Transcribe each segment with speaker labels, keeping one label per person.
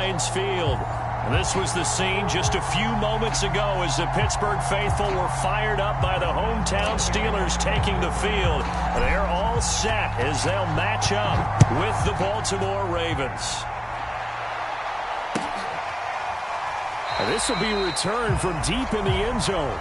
Speaker 1: Heinz Field. This was the scene just a few moments ago as the Pittsburgh faithful were fired up by the hometown Steelers taking the field. They're all set as they'll match up with the Baltimore Ravens. This will be returned from deep in the end zone.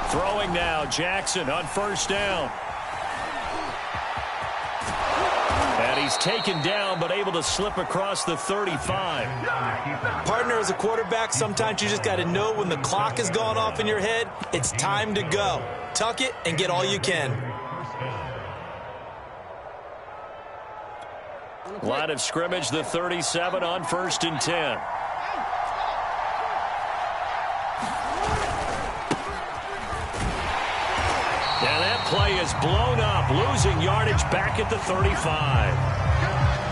Speaker 1: Throwing now, Jackson on first down. And he's taken down but able to slip across the 35.
Speaker 2: Partner, as a quarterback, sometimes you just got to know when the clock has gone off in your head, it's time to go. Tuck it and get all you can.
Speaker 1: Line of scrimmage, the 37 on 1st and 10. And that play is blown up, losing yardage back at the 35.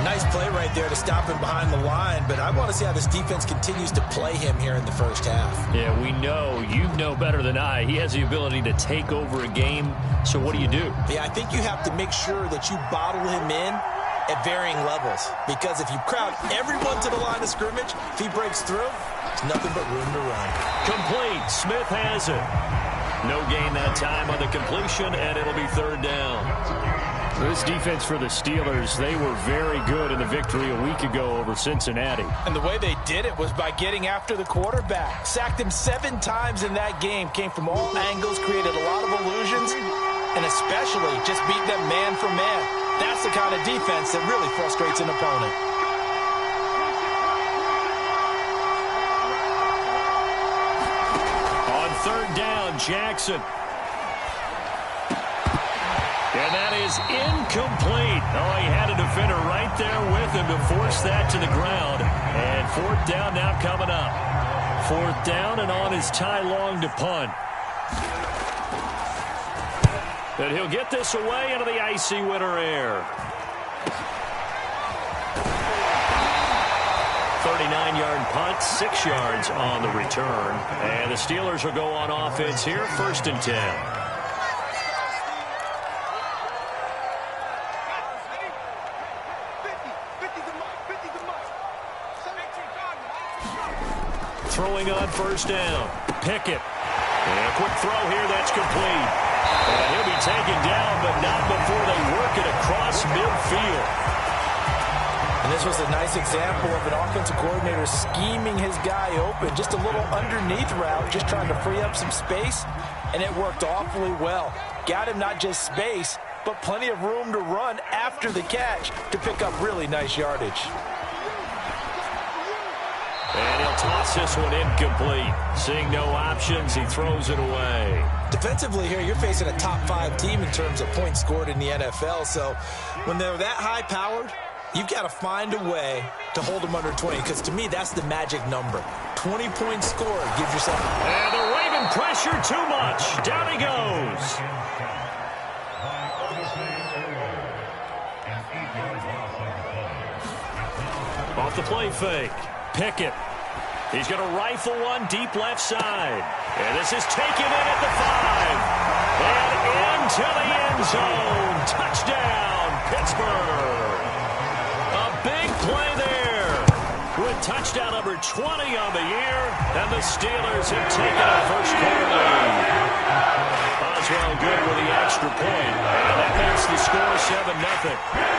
Speaker 2: Nice play right there to stop him behind the line, but I want to see how this defense continues to play him here in the first half.
Speaker 1: Yeah, we know, you know better than I, he has the ability to take over a game, so what do you do?
Speaker 2: Yeah, I think you have to make sure that you bottle him in at varying levels, because if you crowd everyone to the line of scrimmage, if he breaks through, it's nothing but room to run.
Speaker 1: Complete. Smith has it. No gain that time on the completion, and it'll be 3rd down. This defense for the Steelers, they were very good in the victory a week ago over Cincinnati.
Speaker 2: And the way they did it was by getting after the quarterback. Sacked him 7 times in that game. Came from all angles, created a lot of illusions, and especially just beat them man for man. That's the kind of defense that really frustrates an opponent.
Speaker 1: On 3rd down, Jackson. And that is incomplete. Oh, he had a defender right there with him to force that to the ground. And 4th down now coming up. 4th down and on his Ty Long to punt. And he'll get this away into the icy winter air. 39-yard punt, 6 yards on the return. And the Steelers will go on offense here, 1st and 10. Throwing on 1st down. Pickett. And a quick throw here that's complete. And he'll be taken down, but not before they work it across midfield.
Speaker 2: And this was a nice example of an offensive coordinator scheming his guy open. Just a little underneath route, just trying to free up some space, and it worked awfully well. Got him not just space, but plenty of room to run after the catch to pick up really nice yardage.
Speaker 1: And he'll toss this one incomplete. Seeing no options, he throws it away.
Speaker 2: Defensively here, you're facing a top 5 team in terms of points scored in the NFL. So when they're that high-powered, you've got to find a way to hold them under 20, because to me, that's the magic number. 20 points scored gives yourself.
Speaker 1: And the Raven pressure too much. Down he goes. Off the play fake. Pickett. He's going to rifle one deep left side. And this is taken in at the 5. And into the end zone. Touchdown, Pittsburgh. A big play there. With touchdown number 20 on the year. And the Steelers have taken a first-quarter lead. Boswell good with the extra point. And that makes the score 7-0.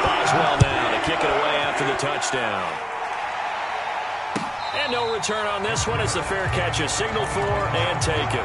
Speaker 1: Boswell now to kick it away after the touchdown. And no return on this one as the fair catch is signaled for and taken.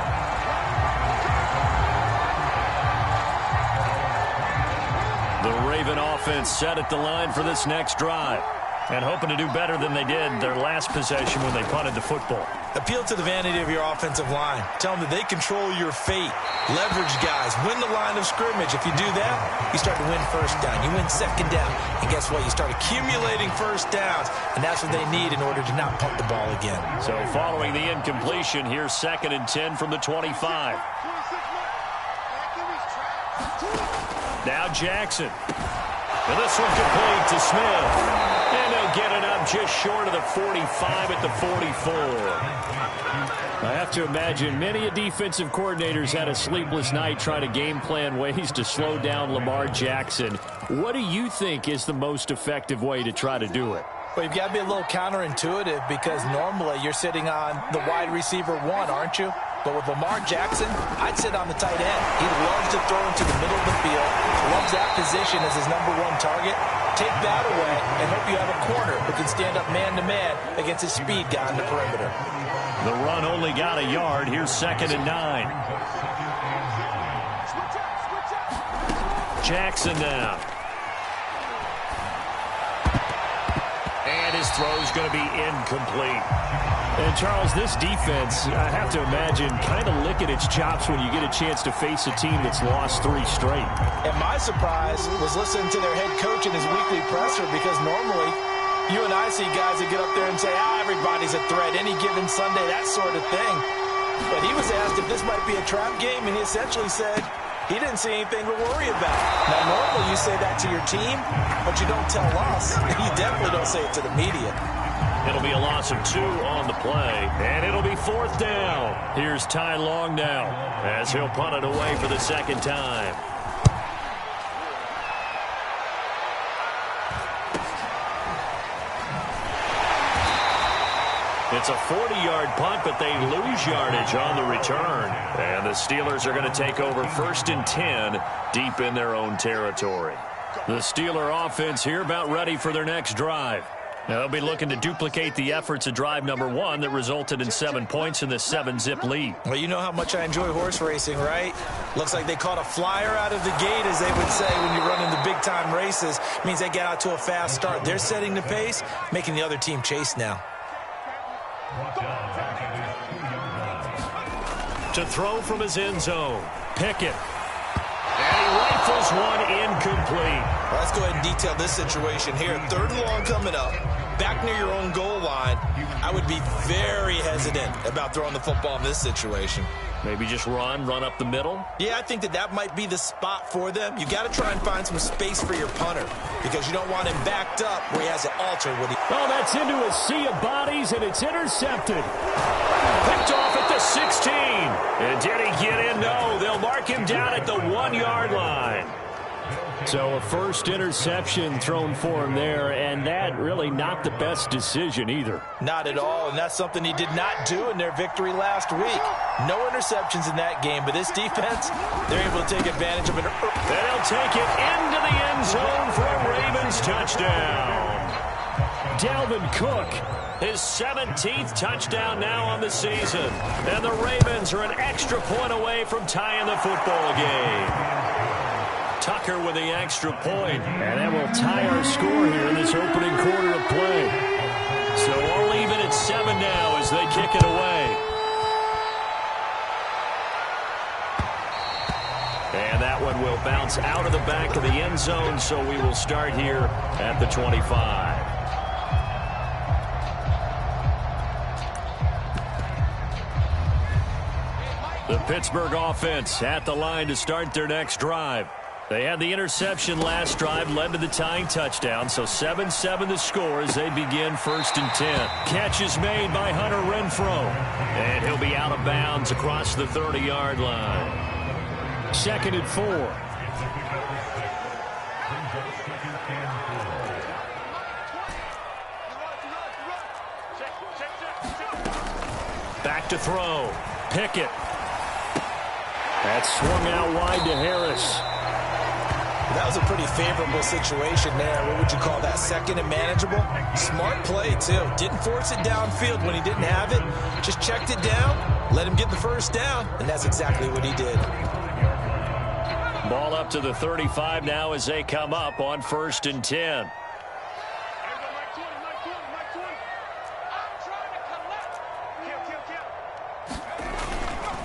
Speaker 1: The Raven offense set at the line for this next drive. And hoping to do better than they did their last possession when they punted the football.
Speaker 2: Appeal to the vanity of your offensive line. Tell them that they control your fate. Leverage guys. Win the line of scrimmage. If you do that, you start to win 1st down. You win 2nd down. And guess what? You start accumulating 1st downs. And that's what they need in order to not punt the ball again.
Speaker 1: So following the incompletion, here's 2nd and 10 from the 25. Now Jackson. And this one complete to Smith. And they'll get it up just short of the 45 at the 44. I have to imagine many defensive coordinators had a sleepless night trying to game plan ways to slow down Lamar Jackson. What do you think is the most effective way to try to do it?
Speaker 2: Well, you've got to be a little counterintuitive because normally you're sitting on the wide receiver one, aren't you? But with Lamar Jackson, I'd sit on the tight end. He loves to throw into the middle of the field, loves that position as his #1 target. Take that away and hope you have a corner who can stand up man-to-man against his speed guy on the perimeter.
Speaker 1: The run only got a yard. Here's 2nd and 9. Jackson now. And his throw's going to be incomplete. And, Charles, this defense, I have to imagine, kind of licking its chops when you get a chance to face a team that's lost 3 straight.
Speaker 2: And my surprise was listening to their head coach in his weekly presser because normally you and I see guys that get up there and say, everybody's a threat, any given Sunday, that sort of thing. But he was asked if this might be a trap game, and he essentially said he didn't see anything to worry about. Now, normally you say that to your team, but you don't tell us. You definitely don't say it to the media.
Speaker 1: It'll be a loss of 2 on the play, and it'll be 4th down. Here's Ty Long now as he'll punt it away for the 2nd time. It's a 40-yard punt, but they lose yardage on the return. And the Steelers are going to take over 1st and 10 deep in their own territory. The Steeler offense here about ready for their next drive. They'll be looking to duplicate the efforts of drive #1 that resulted in 7 points in the 7-zip lead.
Speaker 2: Well, you know how much I enjoy horse racing, right? Looks like they caught a flyer out of the gate, as they would say when you run in the big-time races. Means they get out to a fast start. They're setting the pace, making the other team chase now.
Speaker 1: To throw from his end zone, Pickett. And he rifles one incomplete.
Speaker 2: Well, let's go ahead and detail this situation here. 3rd and long coming up, back near your own goal line. I would be very hesitant about throwing the football in this situation.
Speaker 1: Maybe just run up the middle?
Speaker 2: Yeah, I think that might be the spot for them. You got to try and find some space for your punter because you don't want him backed up where he has to alter what he...
Speaker 1: Oh, that's into a sea of bodies, and it's intercepted. Picked off at the 16. And did he get in? No, they'll mark him down at the 1-yard line. So a first interception thrown for him there, and that really not the best decision either.
Speaker 2: Not at all, and that's something he did not do in their victory last week. No interceptions in that game, but this defense, they're able to take advantage of it.
Speaker 1: They'll take it into the end zone for a Ravens touchdown. Dalvin Cook, his 17th touchdown now on the season. And the Ravens are an extra point away from tying the football game. Tucker with the extra point, and that will tie our score here in this opening quarter of play. So all even at 7 now as they kick it away. And that one will bounce out of the back of the end zone, so we will start here at the 25. The Pittsburgh offense at the line to start their next drive. They had the interception last drive, led to the tying touchdown, so 7-7 the score as they begin 1st and 10. Catch is made by Hunter Renfrow, and he'll be out of bounds across the 30-yard line. 2nd and 4. Back to throw. Pickett. That's swung out wide to Harris.
Speaker 2: That was a pretty favorable situation there. What would you call that? 2nd and manageable? Smart play, too. Didn't force it downfield when he didn't have it. Just checked it down, let him get the first down, and that's exactly what he did.
Speaker 1: Ball up to the 35 now as they come up on 1st and 10.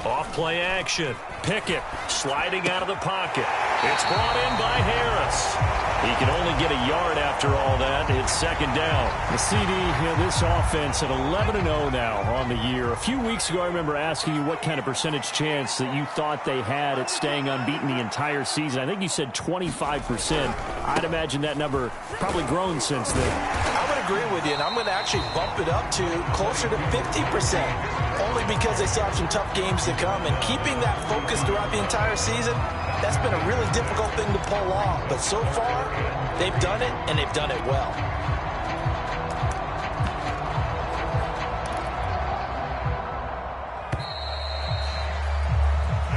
Speaker 1: Off play action. Pickett sliding out of the pocket. It's brought in by Harris. He can only get a yard after all that. It's second down.
Speaker 3: The CD, this offense at 11-0 now on the year. A few weeks ago, I remember asking you what kind of percentage chance that you thought they had at staying unbeaten the entire season. I think you said 25%. I'd imagine that number probably grown since then.
Speaker 2: I would agree with you, and I'm going to actually bump it up to closer to 50%, only because they still have some tough games to come. And keeping that focus throughout the entire season, that's been a really difficult thing to pull off. But so far, they've done it, and they've done it well.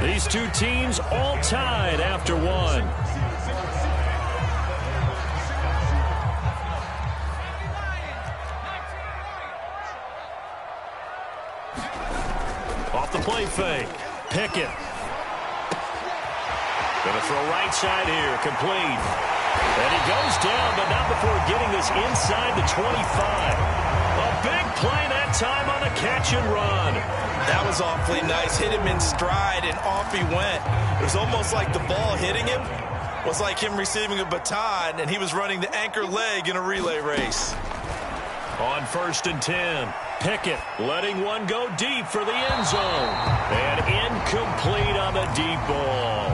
Speaker 1: These two teams all tied after one. Off the play fake. Pickett. Going to throw right side here. Complete. And he goes down, but not before getting this inside the 25. A big play that time on a catch and run.
Speaker 2: That was awfully nice. Hit him in stride, and off he went. It was almost like the ball hitting him was like him receiving a baton, and he was running the anchor leg in a relay race.
Speaker 1: On 1st and 10, Pickett letting one go deep for the end zone. And incomplete on the deep ball.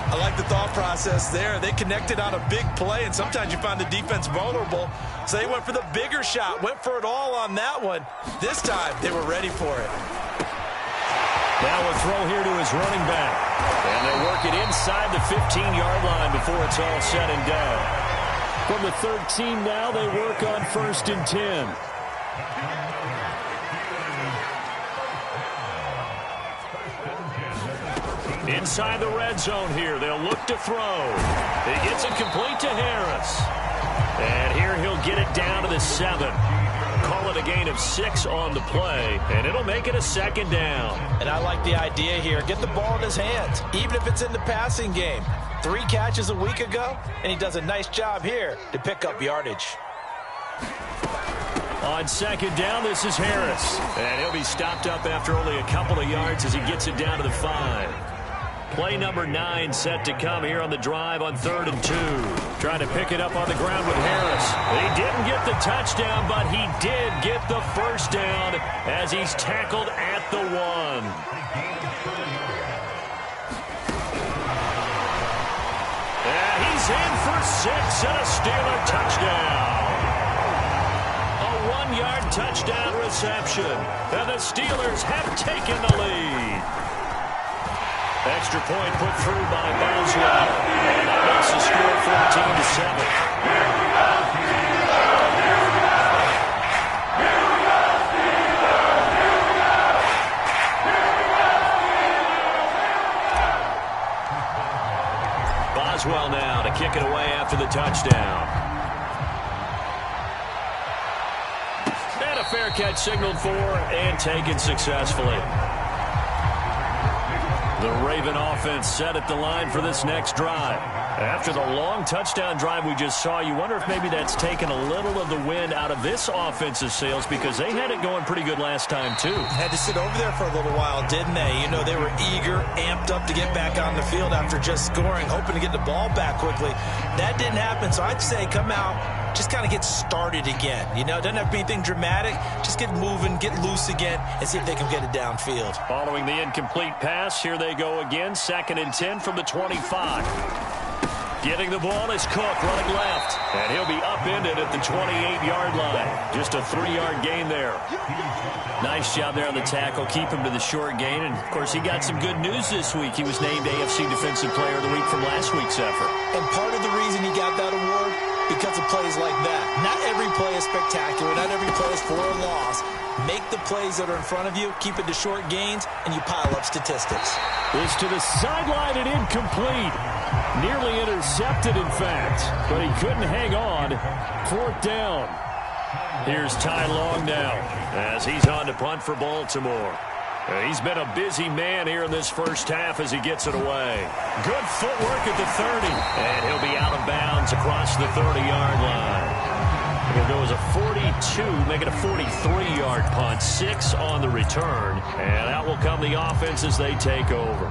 Speaker 2: I like the thought process there. They connected on a big play, and sometimes you find the defense vulnerable. So they went for the bigger shot, went for it all on that one. This time, they were ready for it.
Speaker 1: Now a throw here to his running back. And they work it inside the 15-yard line before it's all said and done.
Speaker 3: From the 13 now, they work on 1st and 10.
Speaker 1: Inside the red zone here. They'll look to throw. It gets it complete to Harris. And here he'll get it down to the 7. Call it a gain of 6 on the play, and it'll make it a second down.
Speaker 2: And I like the idea here. Get the ball in his hands, even if it's in the passing game. 3 catches a week ago, and he does a nice job here to pick up yardage.
Speaker 1: On second down, this is Harris. And he'll be stopped up after only a couple of yards as he gets it down to the 5. Play number 9 set to come here on the drive on 3rd and 2. Trying to pick it up on the ground with Harris. He didn't get the touchdown, but he did get the first down as he's tackled at the 1. And he's in for 6 and a Steeler touchdown. A 1-yard touchdown reception. And the Steelers have taken the lead. Extra point put through by Boswell. And that makes the score 14-7. Boswell now to kick it away after the touchdown. And a fair catch signaled for and taken successfully. The Raven offense set at the line for this next drive. After the long touchdown drive we just saw, you wonder if maybe that's taken a little of the wind out of this offensive sails because they had it going pretty good last time, too.
Speaker 2: Had to sit over there for a little while, didn't they? You know, they were eager, amped up to get back on the field after just scoring, hoping to get the ball back quickly. That didn't happen, so I'd say come out, just kind of get started again. You know, it doesn't have to be anything dramatic. Just get moving, get loose again, and see if they can get it downfield.
Speaker 1: Following the incomplete pass, here they go again. 2nd and 10 from the 25. Getting the ball is Cook running left. And he'll be upended at the 28-yard line. Just a 3-yard gain there. Nice job there on the tackle. Keep him to the short gain. And, of course, he got some good news this week. He was named AFC Defensive Player of the Week from last week's effort.
Speaker 2: And part of the reason he got that award, because of plays like that. Not every play is spectacular. Not every play is for a loss. Make the plays that are in front of you, keep it to short gains, and you pile up statistics.
Speaker 3: It's to the sideline and incomplete. Nearly intercepted, in fact, but he couldn't hang on. 4th down.
Speaker 1: Here's Ty Long now as he's on to punt for Baltimore. He's been a busy man here in this first half as he gets it away. Good footwork at the 30. And he'll be out of bounds across the 30-yard line. It'll go as a 42, make it a 43-yard punt. 6 on the return. And out will come the offense as they take over.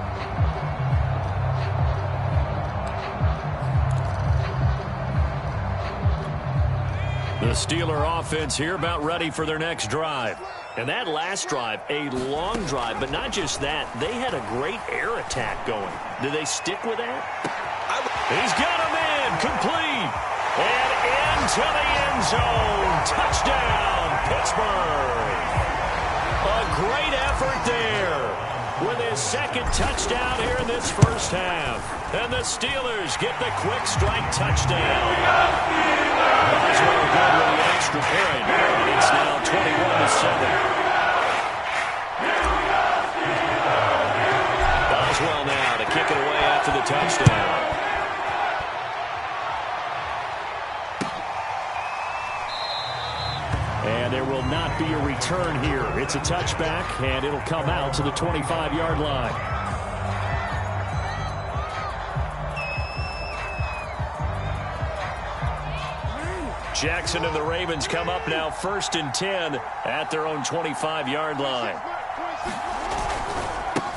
Speaker 1: The Steeler offense here about ready for their next drive. And that last drive, a long drive, but not just that. They had a great air attack going. Do they stick with that? He's got him in, complete, and into the end zone. Touchdown, Pittsburgh. A great effort there with his second touchdown here in this first half. And the Steelers get the quick strike touchdown. Boswell good with the extra point. And it's now 21-7. Boswell now to kick it away after the touchdown. And there will not be a return here. It's a touchback, and it'll come out to the 25-yard line. Jackson and the Ravens come up now 1st and 10 at their own 25-yard line.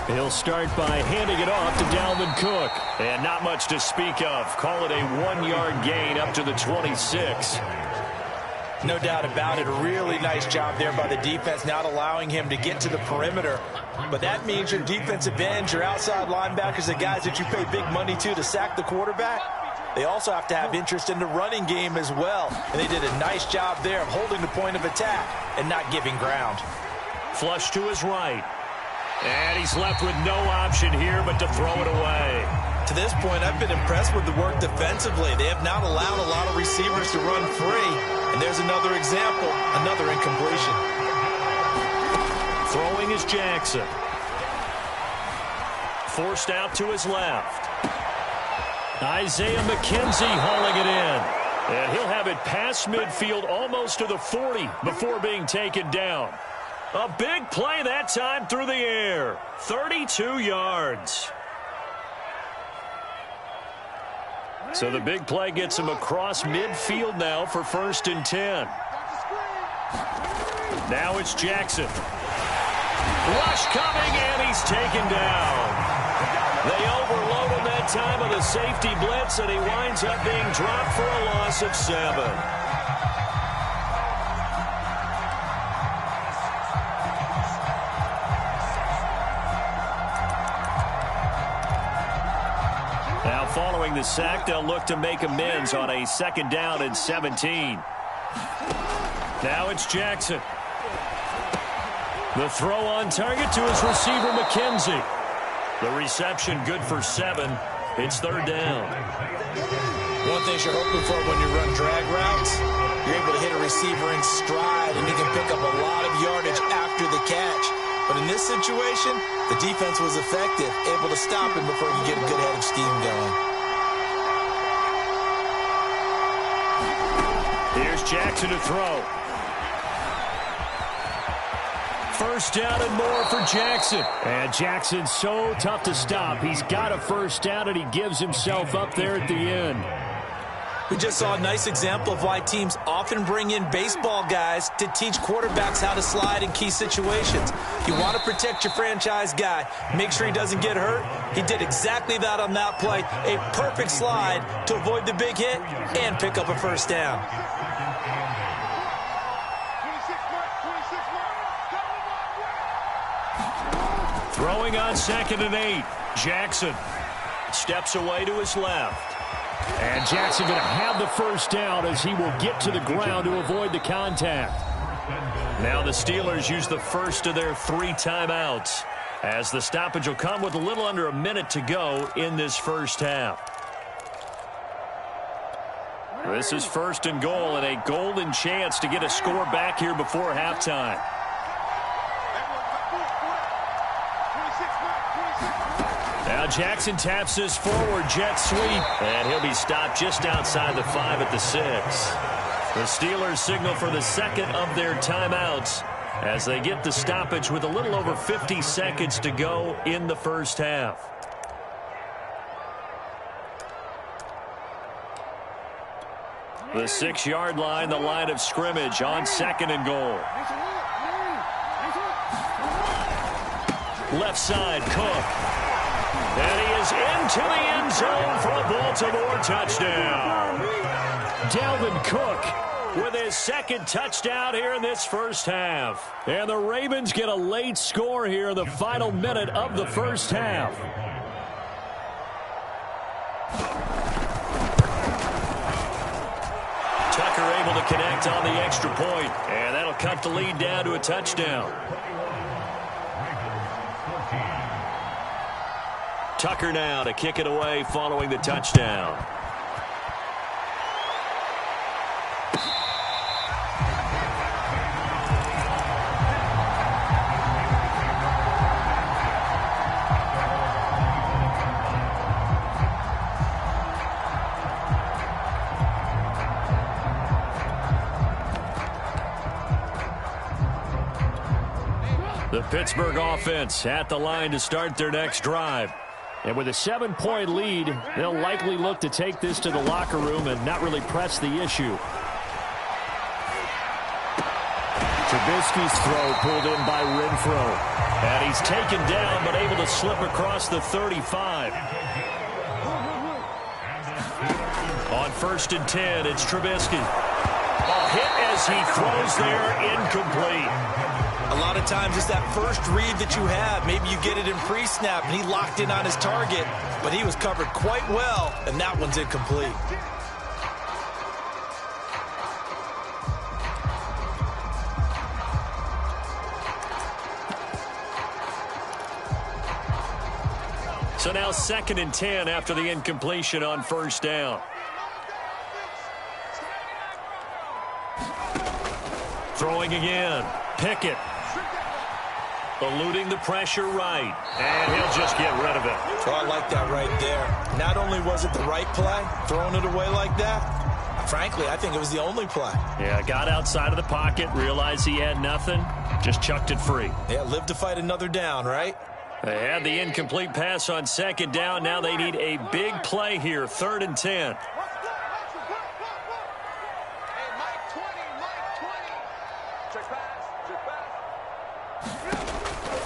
Speaker 1: He'll start by handing it off to Dalvin Cook. And not much to speak of. Call it a 1-yard gain up to the 26.
Speaker 2: No doubt about it. A really nice job there by the defense, not allowing him to get to the perimeter. But that means your defensive ends, your outside linebackers, the guys that you pay big money to sack the quarterback, they also have to have interest in the running game as well. And they did a nice job there of holding the point of attack and not giving ground.
Speaker 1: Flush to his right. And he's left with no option here but to throw it away.
Speaker 2: To this point, I've been impressed with the work defensively. They have not allowed a lot of receivers to run free. And there's another example, another incompletion.
Speaker 1: Throwing is Jackson. Forced out to his left. Isaiah McKenzie hauling it in. And he'll have it past midfield almost to the 40 before being taken down. A big play that time through the air. 32 yards. So the big play gets him across midfield now for 1st and 10. Now it's Jackson. Rush coming, and he's taken down. They overload him that time of the safety blitz, and he winds up being dropped for a loss of 7. Now following the sack, they'll look to make amends on a 2nd down and 17. Now it's Jackson. The throw on target to his receiver, McKenzie. The reception good for 7. It's 3rd down.
Speaker 2: One thing you're hoping for when you run drag routes, you're able to hit a receiver in stride, and you can pick up a lot of yardage after the catch. But in this situation, the defense was effective, able to stop him before he could get a good head of steam going.
Speaker 1: Here's Jackson to throw. 1st down and more for Jackson.
Speaker 3: And Jackson's so tough to stop. He's got a 1st down, and he gives himself up there at the end.
Speaker 2: We just saw a nice example of why teams often bring in baseball guys to teach quarterbacks how to slide in key situations. You want to protect your franchise guy. Make sure he doesn't get hurt. He did exactly that on that play. A perfect slide to avoid the big hit and pick up a 1st down.
Speaker 1: Throwing on 2nd and 8. Jackson steps away to his left.
Speaker 3: And Jackson going to have the 1st down as he will get to the ground to avoid the contact.
Speaker 1: Now the Steelers use the first of their 3 timeouts as the stoppage will come with a little under a minute to go in this first half. This is 1st and goal and a golden chance to get a score back here before halftime. Now Jackson taps his forward jet sweep, and he'll be stopped just outside the 5 at the 6. The Steelers signal for the 2nd of their timeouts as they get the stoppage with a little over 50 seconds to go in the first half. The 6-yard line, the line of scrimmage on 2nd and goal. Left side, Cook. And he is into the end zone for a Baltimore touchdown.
Speaker 3: Dalvin Cook
Speaker 1: with his second touchdown here in this first half.
Speaker 3: And the Ravens get a late score here in the final minute of the first half.
Speaker 1: Tucker able to connect on the extra point, and that'll cut the lead down to a touchdown. Tucker now to kick it away following the touchdown. The Pittsburgh offense at the line to start their next drive.
Speaker 3: And with a 7-point lead, they'll likely look to take this to the locker room and not really press the issue. Trubisky's throw pulled in by Renfro.
Speaker 1: And he's taken down but able to slip across the 35. On 1st and 10, it's Trubisky. A hit as he throws there, incomplete.
Speaker 2: A lot of times it's that first read that you have. Maybe you get it in pre-snap, and he locked in on his target, but he was covered quite well, and that one's incomplete.
Speaker 1: So now 2nd and 10 after the incompletion on 1st down. Throwing again. Pickett. Eluding the pressure right. And he'll just get rid of it.
Speaker 2: So I like that right there. Not only was it the right play, throwing it away like that, frankly, I think it was the only play.
Speaker 1: Yeah, got outside of the pocket, realized he had nothing, just chucked it free.
Speaker 2: Yeah, live to fight another down, right?
Speaker 1: They had the incomplete pass on 2nd down. Now they need a big play here, 3rd and 10.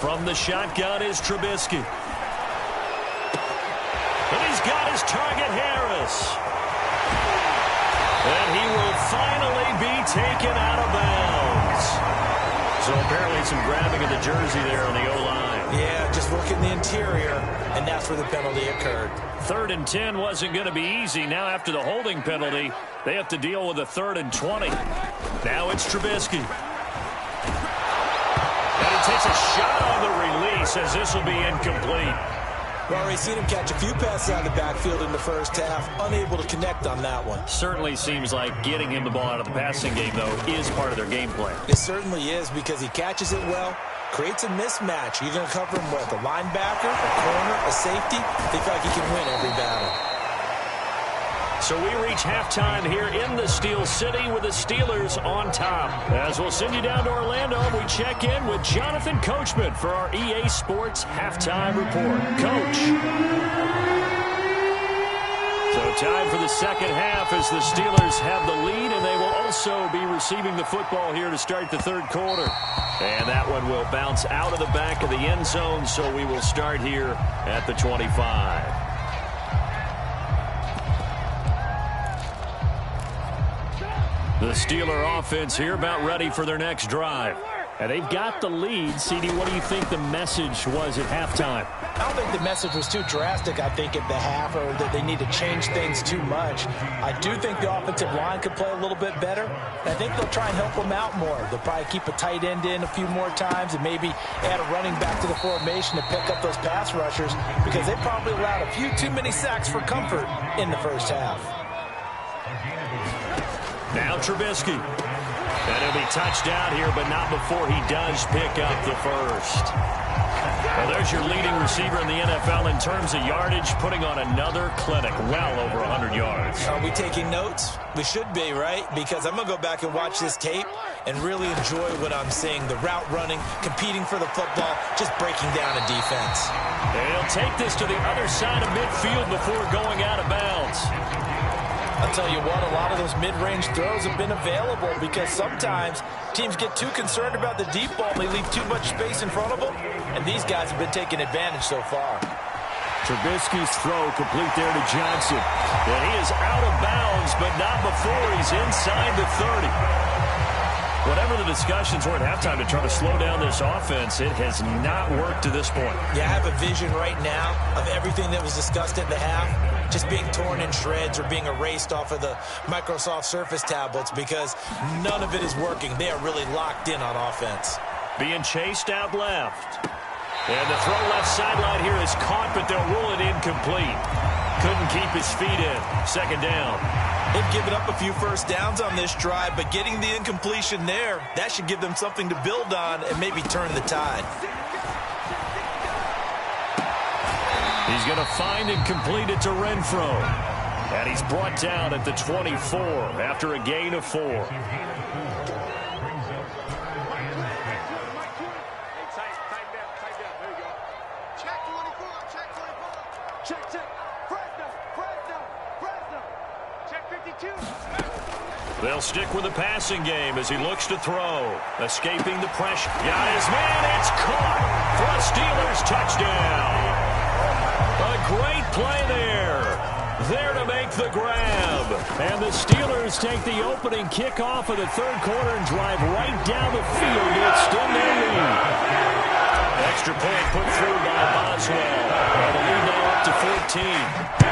Speaker 1: From the shotgun is Trubisky. And he's got his target, Harris. And he will finally be taken out of bounds. So apparently some grabbing of the jersey there on the O-line.
Speaker 2: Yeah, just working the interior, and that's where the penalty occurred.
Speaker 1: 3rd and 10 wasn't going to be easy. Now after the holding penalty, they have to deal with a 3rd and 20. Now it's Trubisky. And he takes a shot on the release as this will be incomplete.
Speaker 2: We've already seen him catch a few passes out of the backfield in the first half, unable to connect on that one.
Speaker 1: Certainly seems like getting him the ball out of the passing game, though, is part of their game plan.
Speaker 2: It certainly is, because he catches it well, creates a mismatch. You're going to cover him with a linebacker, a corner, a safety. They feel like he can win every battle.
Speaker 1: So we reach halftime here in the Steel City with the Steelers on top. As we'll send you down to Orlando, we check in with Jonathan Coachman for our EA Sports Halftime Report. Coach. So time for the second half as the Steelers have the lead, and they will also be receiving the football here to start the 3rd quarter. And that one will bounce out of the back of the end zone, so we will start here at the 25. The Steeler offense here about ready for their next drive.
Speaker 3: And they've got the lead. CD, what do you think the message was at halftime?
Speaker 2: I don't think the message was too drastic, I think, at the half, or that they need to change things too much. I do think the offensive line could play a little bit better. And I think they'll try and help them out more. They'll probably keep a tight end in a few more times and maybe add a running back to the formation to pick up those pass rushers, because they probably allowed a few too many sacks for comfort in the first half.
Speaker 1: Now Trubisky. And he'll be touched out here, but not before he does pick up the first. Well, there's your leading receiver in the NFL in terms of yardage, putting on another clinic, well over 100 yards.
Speaker 2: Are we taking notes? We should be, right? Because I'm going to go back and watch this tape and really enjoy what I'm seeing. The route running, competing for the football, just breaking down a defense.
Speaker 1: They'll take this to the other side of midfield before going out of bounds.
Speaker 2: I'll tell you what, a lot of those mid-range throws have been available, because sometimes teams get too concerned about the deep ball and they leave too much space in front of them, and these guys have been taking advantage so far.
Speaker 3: Trubisky's throw complete there to Johnson. And he is out of bounds, but not before he's inside the 30. Whatever the discussions were at halftime to try to slow down this offense, it has not worked to this point.
Speaker 2: Yeah, I have a vision right now of everything that was discussed at the half just being torn in shreds or being erased off of the Microsoft Surface tablets because none of it is working. They are really locked in on offense.
Speaker 1: Being chased out left. And the throw left sideline here is caught, but they'll rule it incomplete. Couldn't keep his feet in. Second down.
Speaker 2: They've given up a few first downs on this drive, but getting the incompletion there, that should give them something to build on and maybe turn the tide.
Speaker 1: He's going to find and complete it to Renfro. And he's brought down at the 24 after a gain of 4. They'll stick with the passing game as he looks to throw. Escaping the pressure. Got his man. It's caught for a Steelers touchdown. A great play there. There to make the grab.
Speaker 3: And the Steelers take the opening kickoff of the third quarter and drive right down the field to extend their lead.
Speaker 1: Extra point put through by Boswell. And the lead now up to 14.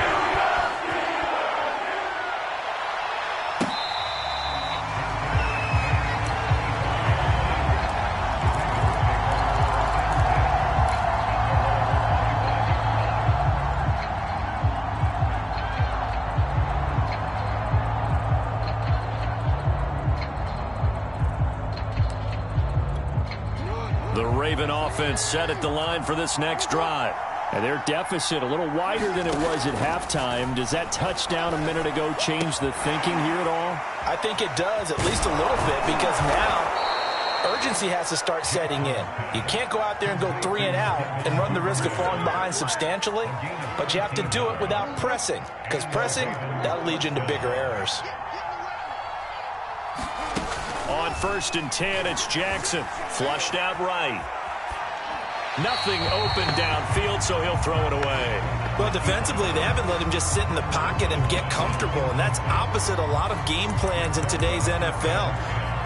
Speaker 1: Offense set at the line for this next drive.
Speaker 3: And their deficit a little wider than it was at halftime. Does that touchdown a minute ago change the thinking here at all?
Speaker 2: I think it does, at least a little bit, because now urgency has to start setting in. You can't go out there and go 3 and out and run the risk of falling behind substantially, but you have to do it without pressing, because pressing, that'll lead you into bigger errors.
Speaker 1: On 1st and 10, it's Jackson. Flushed out right. Nothing open downfield, so he'll throw it away.
Speaker 2: Well, defensively, they haven't let him just sit in the pocket and get comfortable, and that's opposite a lot of game plans in today's NFL.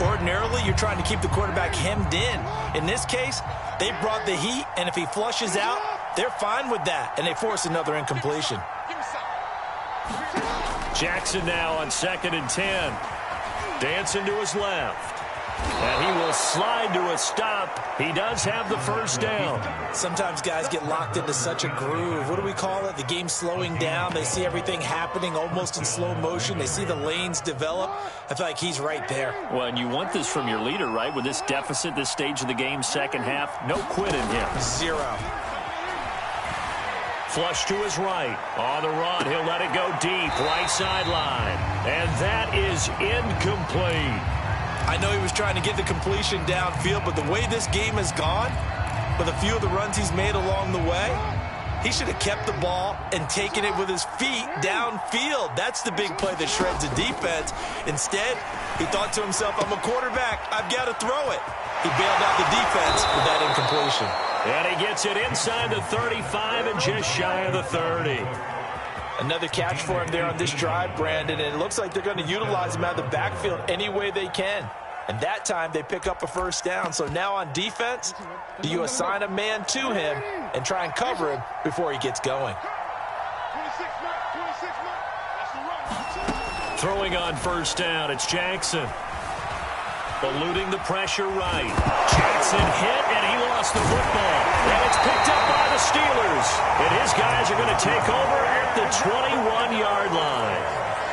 Speaker 2: Ordinarily, you're trying to keep the quarterback hemmed in. In this case, they brought the heat, and if he flushes out, they're fine with that, and they force another incompletion.
Speaker 1: Jackson now on 2nd and 10. Dancing to his left. And he will slide to a stop. He does have the first down.
Speaker 2: Sometimes guys get locked into such a groove. What do we call it? The game slowing down. They see everything happening almost in slow motion. They see the lanes develop. I feel like he's right there.
Speaker 3: Well, and you want this from your leader, right? With this deficit, this stage of the game, second half, no quit in him.
Speaker 2: 0.
Speaker 1: Flush to his right. On the run, he'll let it go deep. Right sideline. And that is incomplete.
Speaker 2: I know he was trying to get the completion downfield, but the way this game has gone, with a few of the runs he's made along the way, he should have kept the ball and taken it with his feet downfield. That's the big play that shreds a defense. Instead, he thought to himself, I'm a quarterback. I've got to throw it. He bailed out the defense with that incompletion.
Speaker 1: And he gets it inside the 35 and just shy of the 30.
Speaker 2: Another catch for him there on this drive, Brandon, and it looks like they're going to utilize him out of the backfield any way they can. And that time they pick up a first down. So now on defense, do you assign a man to him and try and cover him before he gets going?
Speaker 1: Throwing on first down, it's Jackson. Eluding the pressure right. Jackson hit, and he lost the football. And it's picked up by the Steelers. And his guys are going to take over at the 21-yard line.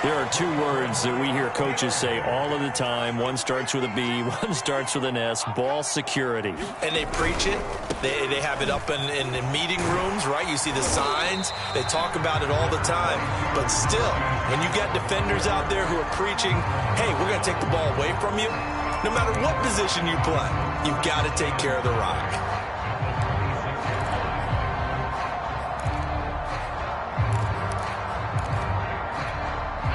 Speaker 1: There are two words that we hear coaches say all of the time. One starts with a B, one starts with an S, ball security.
Speaker 2: And they preach it. They have it up in meeting rooms, right? You see the signs. They talk about it all the time. But still, when you got defenders out there who are preaching, hey, we're going to take the ball away from you, no matter what position you play, you've got to take care of the rock.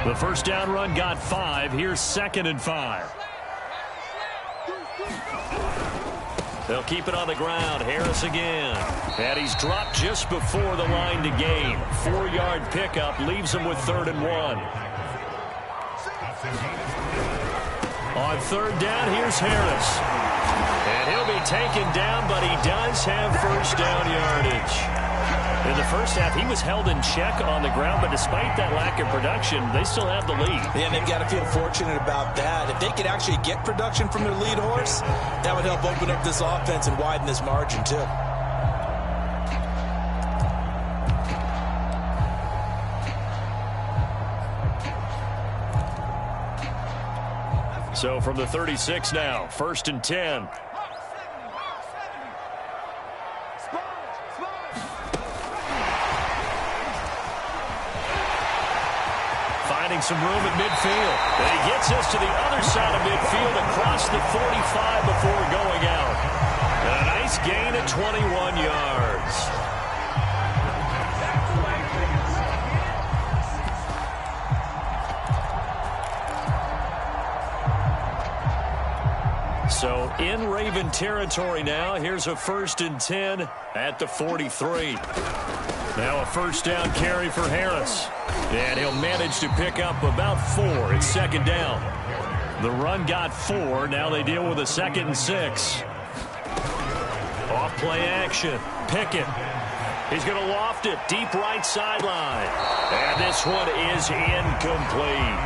Speaker 1: The first down run got 5. Here's 2nd and 5. They'll keep it on the ground. Harris again. And he's dropped just before the line to gain. 4-yard pickup leaves him with 3rd and 1. On 3rd down, here's Harris. And he'll be taken down, but he does have 1st down yardage. In the first half, he was held in check on the ground, but despite that lack of production, they still have the lead.
Speaker 2: Yeah, and they've got to feel fortunate about that. If they could actually get production from their lead horse, that would help open up this offense and widen this margin, too.
Speaker 1: So from the 36 now, 1st and 10. Some room at midfield. And he gets us to the other side of midfield across the 45 before going out. And a nice gain at 21 yards. So in Raven territory now. Here's a 1st and 10 at the 43. Now a 1st down carry for Harris. And he'll manage to pick up about 4. It's 2nd down. The run got 4. Now they deal with a 2nd and 6. Off play action. Pickett. He's going to loft it. Deep right sideline. And this one is incomplete.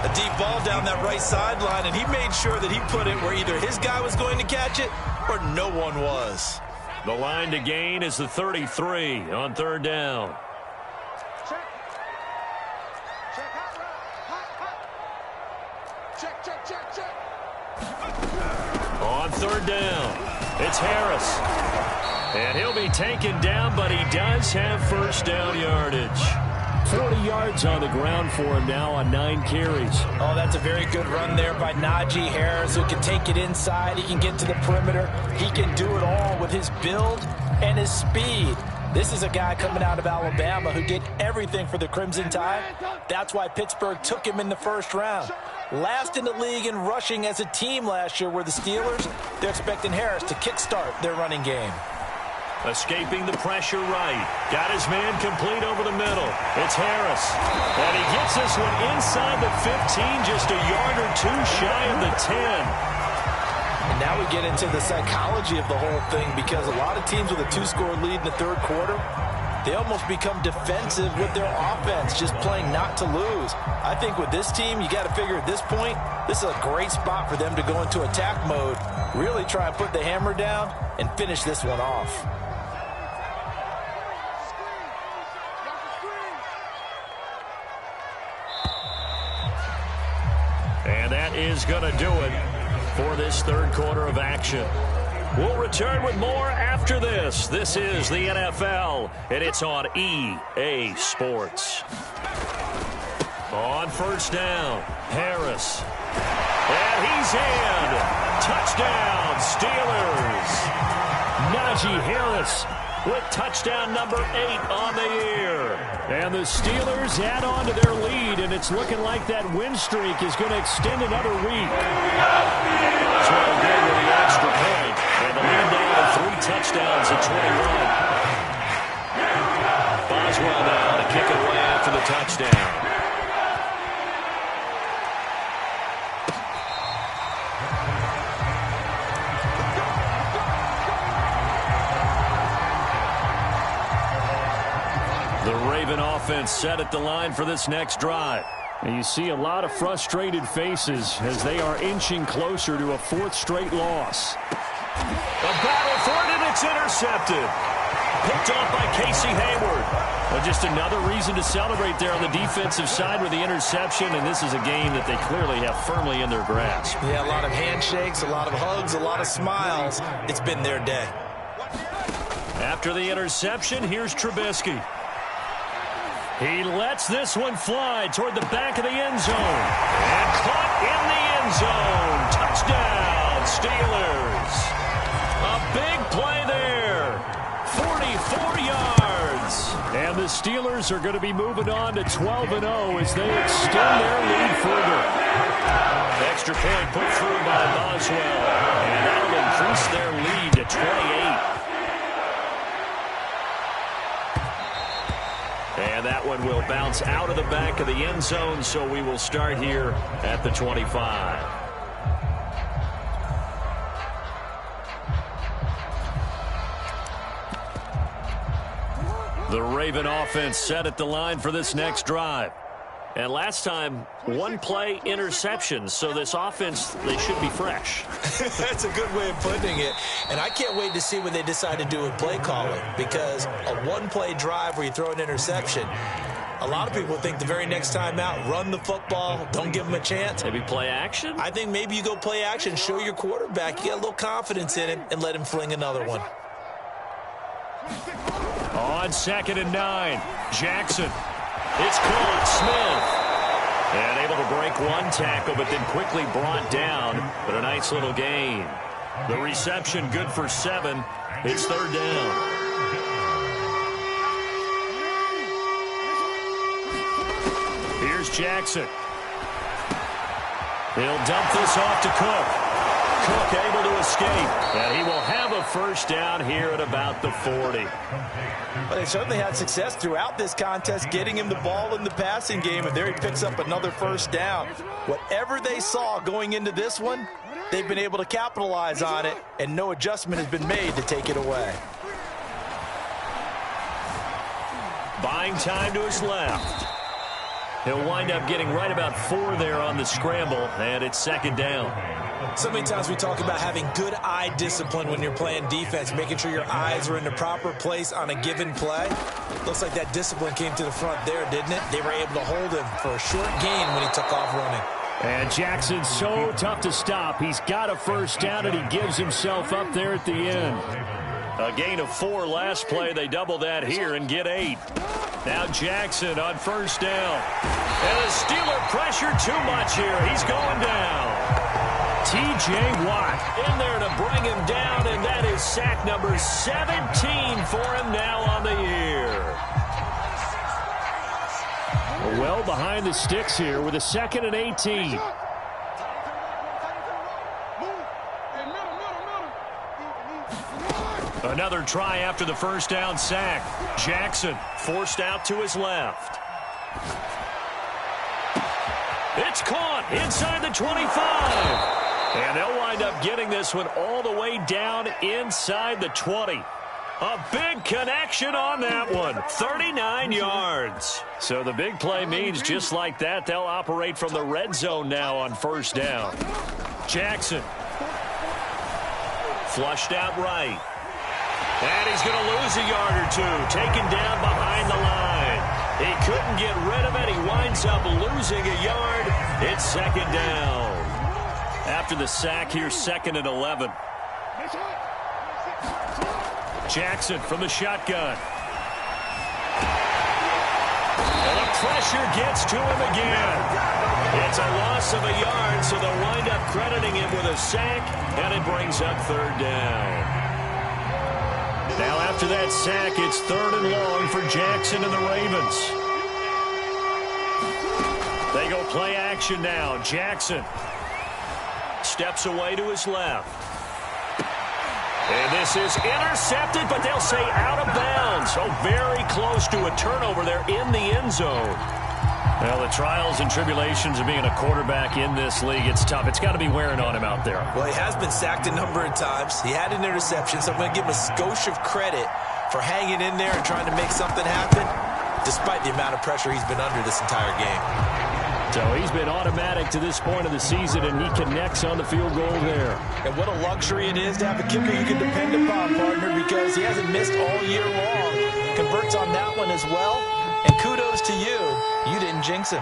Speaker 2: A deep ball down that right sideline, and he made sure that he put it where either his guy was going to catch it or no one was.
Speaker 1: The line to gain is the 33 on 3rd down. On 3rd down, it's Harris. And he'll be taken down, but he does have 1st down yardage.
Speaker 3: 40 yards on the ground for him now on 9 carries.
Speaker 2: Oh, that's a very good run there by Najee Harris, who can take it inside. He can get to the perimeter. He can do it all with his build and his speed. This is a guy coming out of Alabama who did everything for the Crimson Tide. That's why Pittsburgh took him in the 1st round. Last in the league in rushing as a team last year were the Steelers. They're expecting Harris to kickstart their running game.
Speaker 1: Escaping the pressure right. Got his man complete over the middle. It's Harris. And he gets this one inside the 15, just a yard or 2 shy of the 10.
Speaker 2: And now we get into the psychology of the whole thing, because a lot of teams with a 2-score lead in the 3rd quarter, they almost become defensive with their offense, just playing not to lose. I think with this team, you got to figure at this point, this is a great spot for them to go into attack mode, really try and put the hammer down and finish this one off.
Speaker 1: And that is going to do it for this 3rd quarter of action. We'll return with more after this. This is the NFL, and it's on EA Sports. On 1st down, Harris. And he's in. Touchdown, Steelers. Najee Harris with touchdown number 8 on the year.
Speaker 3: And the Steelers add on to their lead, and it's looking like that win streak is going to extend another week.
Speaker 1: That's what they did with the extra point. And the lead down to 3 touchdowns at 21. Boswell now to kick it away after the touchdown. The Raven offense set at the line for this next drive.
Speaker 3: And you see a lot of frustrated faces as they are inching closer to a 4th straight loss.
Speaker 1: A battle for it, and it's intercepted. Picked off by Casey Hayward. Well, just another reason to celebrate there on the defensive side with the interception, and this is a game that they clearly have firmly in their grasp.
Speaker 2: Yeah, a lot of handshakes, a lot of hugs, a lot of smiles. It's been their day.
Speaker 1: After the interception, here's Trubisky. He lets this one fly toward the back of the end zone. And caught in the end zone. Touchdown, Steelers. A big play there. 44 yards.
Speaker 3: And the Steelers are going to be moving on to 12-0 as they extend their lead further.
Speaker 1: Extra point put through by Boswell. And that'll increase their lead play 8. And that one will bounce out of the back of the end zone, so we will start here at the 25. The Raven offense set at the line for this next drive. And last time, one play interception. So this offense, they should be fresh.
Speaker 2: That's a good way of putting it. And I can't wait to see what they decide to do with play calling, because a one-play drive where you throw an interception, a lot of people think the very next time out, run the football, don't give them a chance.
Speaker 1: Maybe play action?
Speaker 2: I think maybe you go play action, show your quarterback, you get a little confidence in him, and let him fling another one.
Speaker 1: On 2nd and 9, Jackson. It's caught. Smith. And able to break one tackle, but then quickly brought down. But a nice little gain. The reception good for 7. It's 3rd down. Here's Jackson. He'll dump this off to Cook. Cook able to escape, and he will have a first down here at about the 40.
Speaker 2: Well, they certainly had success throughout this contest getting him the ball in the passing game, and there he picks up another first down. Whatever they saw going into this one, they've been able to capitalize on it, and no adjustment has been made to take it away.
Speaker 1: Buying time to his left. He'll wind up getting right about 4 there on the scramble, and it's 2nd down.
Speaker 2: So many times we talk about having good eye discipline when you're playing defense, making sure your eyes are in the proper place on a given play. Looks like that discipline came to the front there, didn't it? They were able to hold him for a short gain when he took off running.
Speaker 3: And Jackson's so tough to stop. He's got a first down, and he gives himself up there at the end.
Speaker 1: A gain of 4 last play. They double that here and get 8. Now Jackson on first down. And the Steeler pressure too much here. He's going down.
Speaker 3: T.J. Watt
Speaker 1: in there to bring him down, and that is sack number 17 for him now on the year.
Speaker 3: Well behind the sticks here with a 2nd and 18.
Speaker 1: Another try after the first down sack. Jackson forced out to his left. It's caught inside the 25. And they'll wind up getting this one all the way down inside the 20. A big connection on that one. 39 yards. So the big play means just like that, they'll operate from the red zone now on first down. Jackson. Flushed out right. And he's going to lose a yard or two. Taken down behind the line. He couldn't get rid of it. He winds up losing a yard. It's 2nd down. After the sack, here's 2nd and 11. Jackson from the shotgun. And the pressure gets to him again. It's a loss of a yard, so they'll wind up crediting him with a sack, and it brings up 3rd down. Now after that sack, it's 3rd and long for Jackson and the Ravens. They go play action now. Jackson steps away to his left. And this is intercepted, but they'll say out of bounds. So very close to a turnover there in the end zone. Well, the trials and tribulations of being a quarterback in this league, it's tough. It's got to be wearing on him out there.
Speaker 2: Well, he has been sacked a number of times. He had an interception, so I'm going to give him a skosh of credit for hanging in there and trying to make something happen, despite the amount of pressure he's been under this entire game.
Speaker 3: So he's been automatic to this point of the season, and he connects on the field goal there.
Speaker 2: And what a luxury it is to have a kicker you can depend upon, partner, because he hasn't missed all year long. Converts on that one as well. And kudos to you. You didn't jinx him.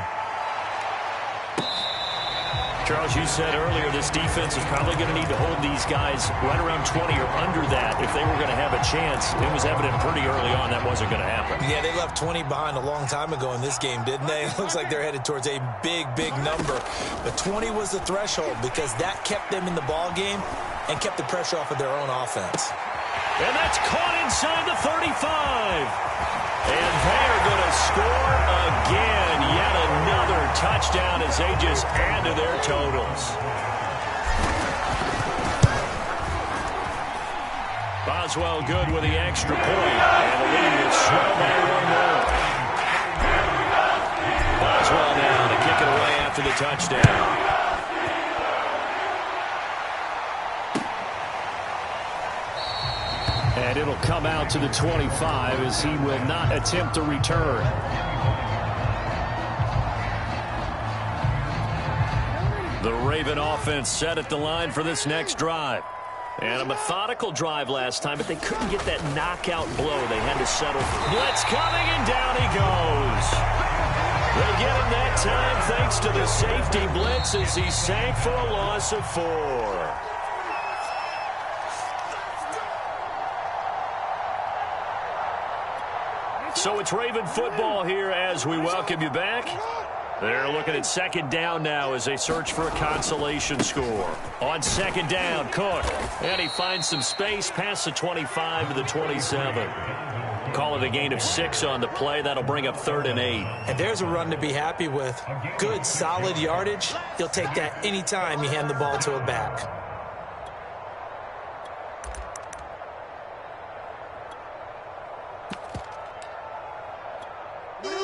Speaker 1: Charles, you said earlier this defense is probably going to need to hold these guys right around 20 or under that if they were going to have a chance. It was evident pretty early on that wasn't going to happen.
Speaker 2: Yeah, they left 20 behind a long time ago in this game, didn't they? It looks like they're headed towards a big, big number. But 20 was the threshold because that kept them in the ball game and kept the pressure off of their own offense.
Speaker 1: And that's caught inside the 35. And they're going to score again. Yet another touchdown as they just add to their totals. Boswell good with the extra point. And the lead is swelled by one more. Boswell now to kick it away after the touchdown.
Speaker 3: And it'll come out to the 25 as he will not attempt to return.
Speaker 1: The Raven offense set at the line for this next drive. And a methodical drive last time, but they couldn't get that knockout blow. They had to settle. Blitz coming, and down he goes. They get him that time thanks to the safety blitz as he sank for a loss of 4. So it's Raven football here as we welcome you back. They're looking at second down now as they search for a consolation score. On second down, Cook. And he finds some space past the 25 to the 27. Call it a gain of 6 on the play. That'll bring up 3rd and 8.
Speaker 2: And there's a run to be happy with. Good, solid yardage. He'll take that anytime you hand the ball to a back.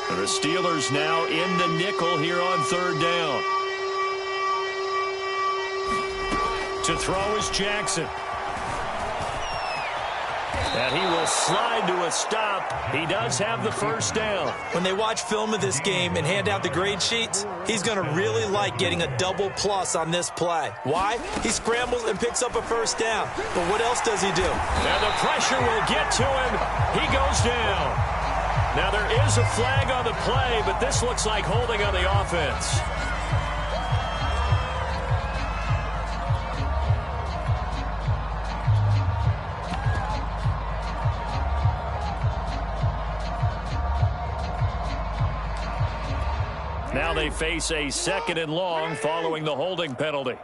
Speaker 1: The Steelers now in the nickel here on 3rd down. To throw is Jackson. And he will slide to a stop. He does have the first down.
Speaker 2: When they watch film of this game and hand out the grade sheets, he's going to really like getting a double plus on this play. Why? He scrambles and picks up a first down. But what else does he do?
Speaker 1: And the pressure will get to him. He goes down. Now there is a flag on the play, but this looks like holding on the offense. Now they face a 2nd and long following the holding penalty.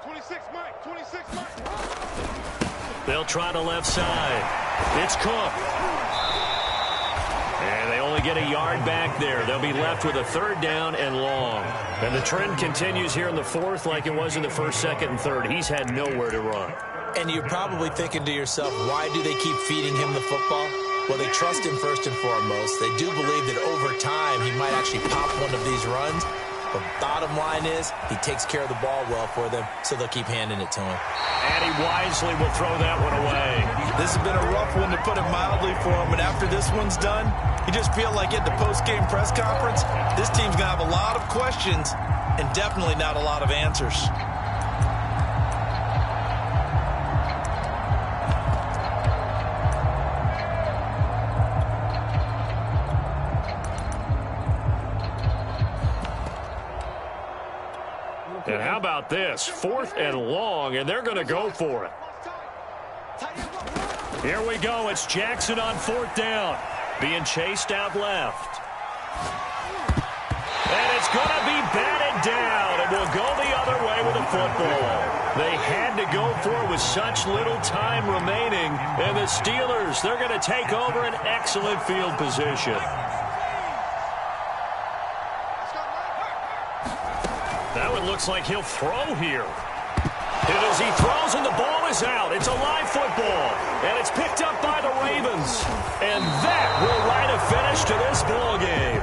Speaker 4: 26 Mike, 26 Mike.
Speaker 1: They'll try the left side. It's Cook. And they only get a yard back there. They'll be left with a 3rd down and long. And the trend continues here in the 4th like it was in the 1st, 2nd, and 3rd. He's had nowhere to run.
Speaker 2: And you're probably thinking to yourself, why do they keep feeding him the football? Well, they trust him first and foremost. They do believe that over time he might actually pop one of these runs. But bottom line is he takes care of the ball well for them, so they'll keep handing it to him.
Speaker 1: And he wisely will throw that one away.
Speaker 2: This has been a rough one, to put it mildly, for him. And after this one's done, you just feel like at the post-game press conference, this team's going to have a lot of questions and definitely not a lot of answers.
Speaker 1: And how about this? 4th and long, and they're going to go for it. Here we go. It's Jackson on 4th down. Being chased out left. And it's going to be batted down, and will go the other way with the football. They had to go for it with such little time remaining. And the Steelers, they're going to take over an excellent field position. That one looks like he'll throw here. And as he throws and the ball is out, it's a live football. And it's picked up by the Ravens. And that will write a finish to this ball game.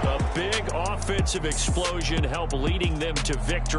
Speaker 1: A big offensive explosion helped leading them to victory.